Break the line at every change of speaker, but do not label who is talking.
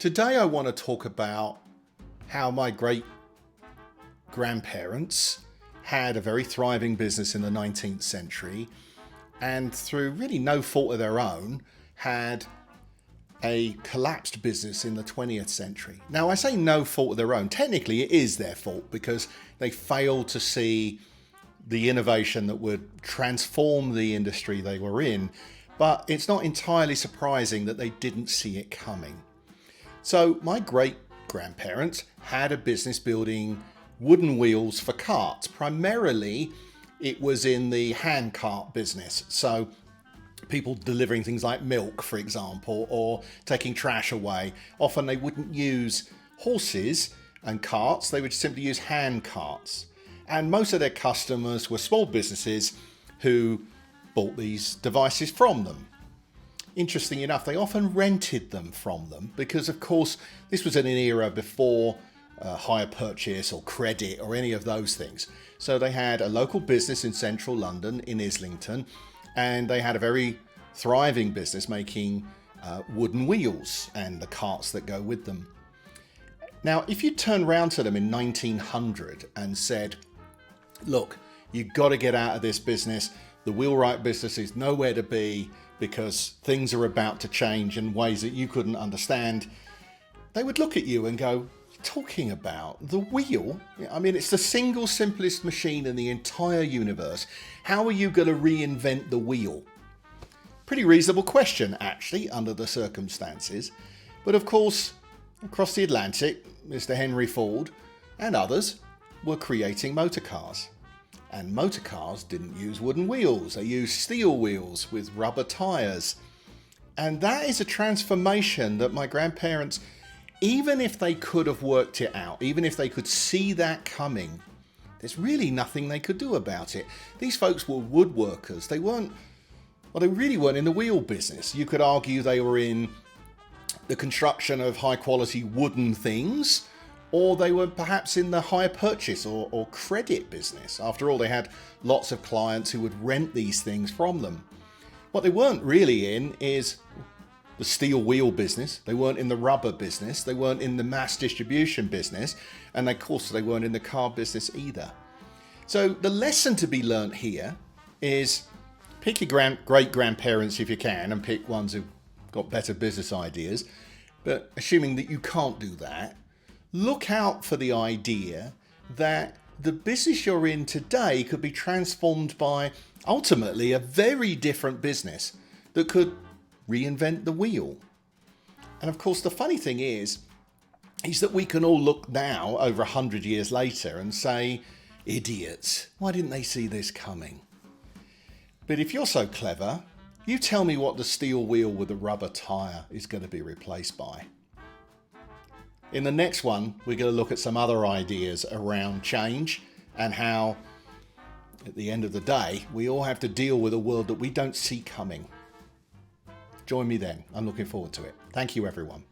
Today I want to talk about how my great grandparents had a very thriving business in the 19th century and through really no fault of their own had a collapsed business in the 20th century. Now I say no fault of their own, technically it is their fault because they failed to see the innovation that would transform the industry they were in, but it's not entirely surprising that they didn't see it coming. So my great grandparents had a business building wooden wheels for carts. Primarily it was in the hand cart business. So people delivering things like milk, for example, or taking trash away. Often they wouldn't use horses and carts, they would simply use hand carts. And most of their customers were small businesses who bought these devices from them. Interesting enough, they often rented them from them because, of course, this was in an era before hire purchase or credit or any of those things. So they had a local business in central London, in Islington, and they had a very thriving business making wooden wheels and the carts that go with them. Now, if you turn round to them in 1900 and said, look, you've got to get out of this business. The wheelwright business is nowhere to be because things are about to change in ways that you couldn't understand. They would look at you and go, what are you talking about? The wheel? I mean, it's the single simplest machine in the entire universe. How are you going to reinvent the wheel? Pretty reasonable question, actually, under the circumstances. But of course, across the Atlantic, Mr. Henry Ford and others were creating motor cars. And motor cars didn't use wooden wheels. They used steel wheels with rubber tyres. And that is a transformation that my grandparents, even if they could have worked it out, even if they could see that coming, there's really nothing they could do about it. These folks were woodworkers. They really weren't in the wheel business. You could argue they were in the construction of high quality wooden things, or they were perhaps in the hire purchase or credit business. After all, they had lots of clients who would rent these things from them. What they weren't really in is the steel wheel business. They weren't in the rubber business. They weren't in the mass distribution business. And of course, they weren't in the car business either. So the lesson to be learnt here is pick your great-grandparents if you can, and pick ones who've got better business ideas. But assuming that you can't do that, look out for the idea that the business you're in today could be transformed by ultimately a very different business that could reinvent the wheel. And of course, the funny thing is that we can all look now over 100 years later and say, idiots, why didn't they see this coming? But if you're so clever, you tell me what the steel wheel with a rubber tyre is going to be replaced by. In the next one, we're going to look at some other ideas around change and how, at the end of the day, we all have to deal with a world that we don't see coming. Join me then. I'm looking forward to it. Thank you, everyone.